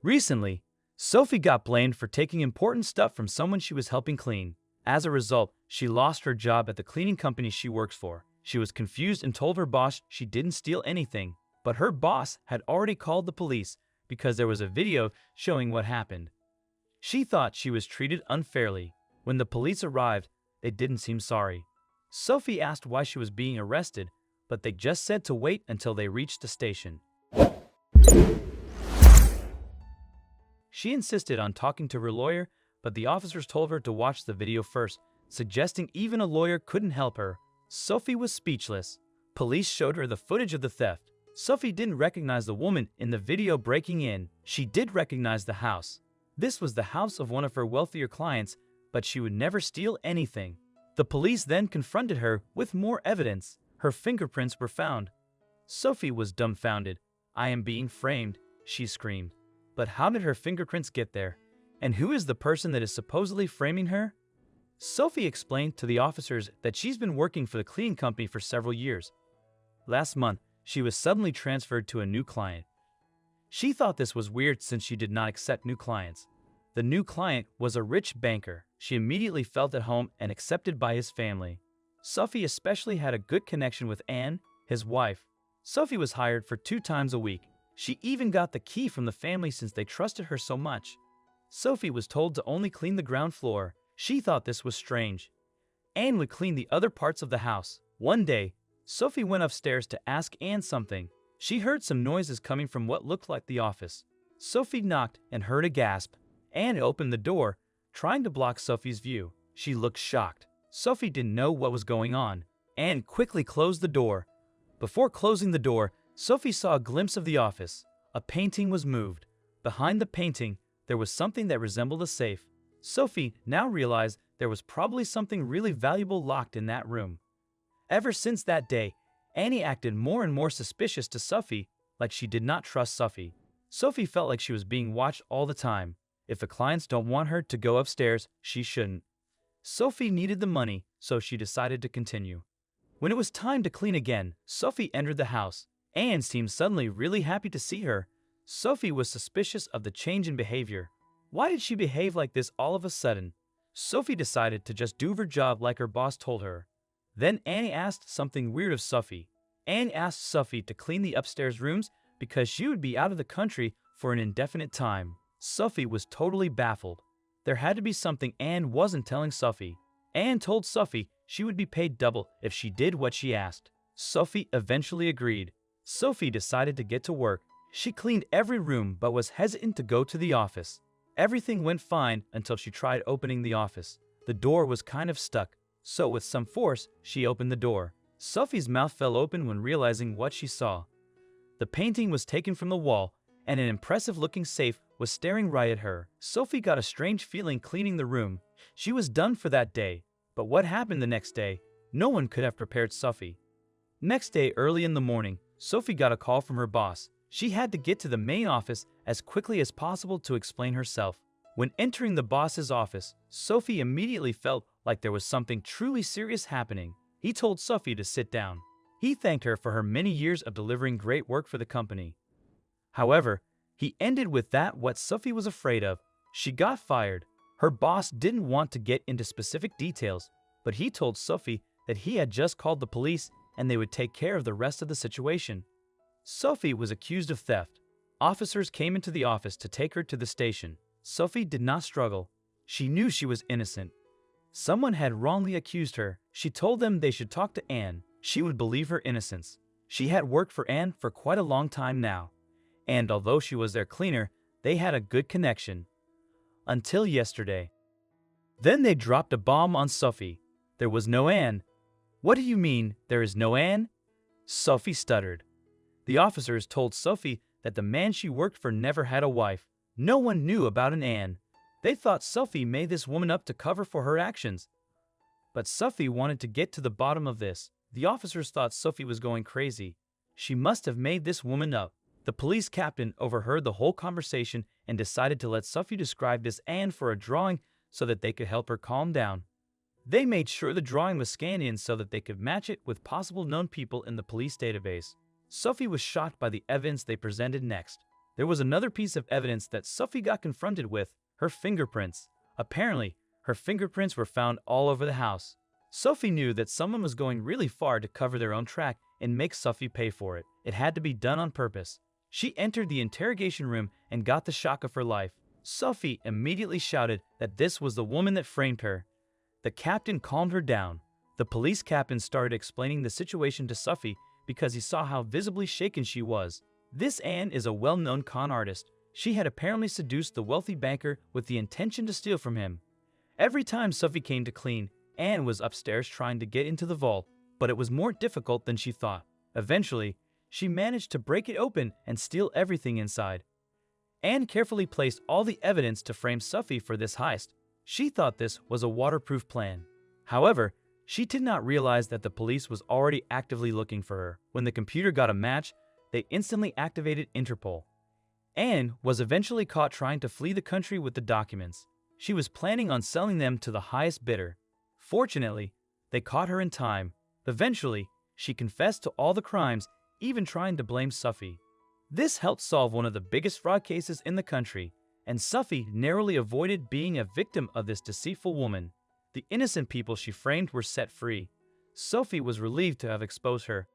Recently, Sophie got blamed for taking important stuff from someone she was helping clean. As a result, she lost her job at the cleaning company she works for. She was confused and told her boss she didn't steal anything, but her boss had already called the police because there was a video showing what happened. She thought she was treated unfairly. When the police arrived, they didn't seem sorry. Sophie asked why she was being arrested, but they just said to wait until they reached the station. She insisted on talking to her lawyer, but the officers told her to watch the video first, suggesting even a lawyer couldn't help her. Sophie was speechless. Police showed her the footage of the theft. Sophie didn't recognize the woman in the video breaking in. She did recognize the house. This was the house of one of her wealthier clients, but she would never steal anything. The police then confronted her with more evidence. Her fingerprints were found. Sophie was dumbfounded. "I am being framed," she screamed. But how did her fingerprints get there? And who is the person that is supposedly framing her? Sophie explained to the officers that she's been working for the cleaning company for several years. Last month, she was suddenly transferred to a new client. She thought this was weird since she did not accept new clients. The new client was a rich banker. She immediately felt at home and accepted by his family. Sophie especially had a good connection with Anne, his wife. Sophie was hired for 2 times a week. She even got the key from the family since they trusted her so much. Sophie was told to only clean the ground floor. She thought this was strange. Anne would clean the other parts of the house. One day, Sophie went upstairs to ask Anne something. She heard some noises coming from what looked like the office. Sophie knocked and heard a gasp. Anne opened the door, trying to block Sophie's view. She looked shocked. Sophie didn't know what was going on. Anne quickly closed the door. Before closing the door, Sophie saw a glimpse of the office. A painting was moved. Behind the painting, there was something that resembled a safe. Sophie now realized there was probably something really valuable locked in that room. Ever since that day, Annie acted more and more suspicious to Sophie, like she did not trust Sophie. Sophie felt like she was being watched all the time. If the clients don't want her to go upstairs, she shouldn't. Sophie needed the money, so she decided to continue. When it was time to clean again, Sophie entered the house. Anne seemed suddenly really happy to see her. Sophie was suspicious of the change in behavior. Why did she behave like this all of a sudden? Sophie decided to just do her job like her boss told her. Then Annie asked something weird of Sophie. Anne asked Sophie to clean the upstairs rooms because she would be out of the country for an indefinite time. Sophie was totally baffled. There had to be something Anne wasn't telling Sophie. Anne told Sophie she would be paid double if she did what she asked. Sophie eventually agreed. Sophie decided to get to work. She cleaned every room but was hesitant to go to the office. Everything went fine until she tried opening the office. The door was kind of stuck, so with some force, she opened the door. Sophie's mouth fell open when realizing what she saw. The painting was taken from the wall, and an impressive-looking safe was staring right at her. Sophie got a strange feeling cleaning the room. She was done for that day, but what happened the next day? No one could have prepared Sophie. Next day, early in the morning, Sophie got a call from her boss. She had to get to the main office as quickly as possible to explain herself. When entering the boss's office, Sophie immediately felt like there was something truly serious happening. He told Sophie to sit down. He thanked her for her many years of delivering great work for the company. However, he ended with what Sophie was afraid of. She got fired. Her boss didn't want to get into specific details, but he told Sophie that he had just called the police and they would take care of the rest of the situation. Sophie was accused of theft. Officers came into the office to take her to the station. Sophie did not struggle. She knew she was innocent. Someone had wrongly accused her. She told them they should talk to Anne. She would believe her innocence. She had worked for Anne for quite a long time now, and although she was their cleaner, they had a good connection. Until yesterday. Then they dropped a bomb on Sophie. There was no Anne. "What do you mean, there is no Anne?" Sophie stuttered. The officers told Sophie that the man she worked for never had a wife. No one knew about an Anne. They thought Sophie made this woman up to cover for her actions. But Sophie wanted to get to the bottom of this. The officers thought Sophie was going crazy. She must have made this woman up. The police captain overheard the whole conversation and decided to let Sophie describe this Anne for a drawing so that they could help her calm down. They made sure the drawing was scanned in so that they could match it with possible known people in the police database. Sophie was shocked by the evidence they presented next. There was another piece of evidence that Sophie got confronted with, her fingerprints. Apparently, her fingerprints were found all over the house. Sophie knew that someone was going really far to cover their own track and make Sophie pay for it. It had to be done on purpose. She entered the interrogation room and got the shock of her life. Sophie immediately shouted that this was the woman that framed her. The captain calmed her down. The police captain started explaining the situation to Sophie because he saw how visibly shaken she was. This Anne is a well-known con artist. She had apparently seduced the wealthy banker with the intention to steal from him. Every time Sophie came to clean, Anne was upstairs trying to get into the vault, but it was more difficult than she thought. Eventually, she managed to break it open and steal everything inside. Anne carefully placed all the evidence to frame Sophie for this heist. She thought this was a waterproof plan. However, she did not realize that the police was already actively looking for her. When the computer got a match, they instantly activated Interpol. Anne was eventually caught trying to flee the country with the documents. She was planning on selling them to the highest bidder. Fortunately, they caught her in time. Eventually, she confessed to all the crimes, even trying to blame Sophie. This helped solve one of the biggest fraud cases in the country, and Sophie narrowly avoided being a victim of this deceitful woman. The innocent people she framed were set free. Sophie was relieved to have exposed her,